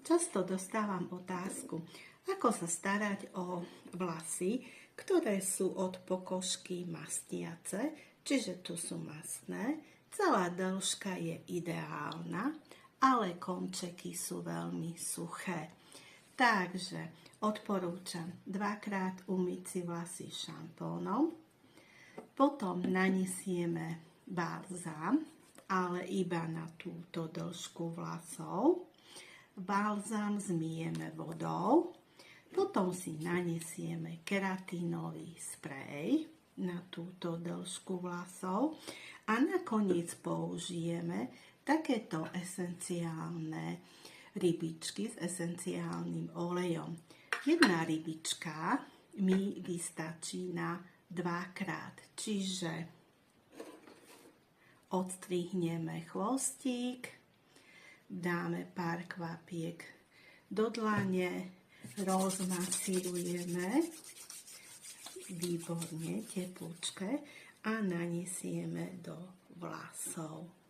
Často dostávam otázku, ako sa starať o vlasy, ktoré sú od pokožky mastiace, čiže tu sú mastné. Celá dĺžka je ideálna, ale končeky sú veľmi suché. Takže odporúčam 2-krát umyť si vlasy šampónom, potom nanesieme balzám, ale iba na túto dĺžku vlasov. Balzám zmijeme vodou, potom si nanesieme keratínový sprej na túto dĺžku vlasov a nakoniec použijeme takéto esenciálne rybičky s esenciálnym olejom. Jedna rybička mi vystačí na 2-krát, čiže odstrihneme chvostík, dáme pár kvapiek do dlane, rozmasírujeme výborne teplúčke a nanesieme do vlasov.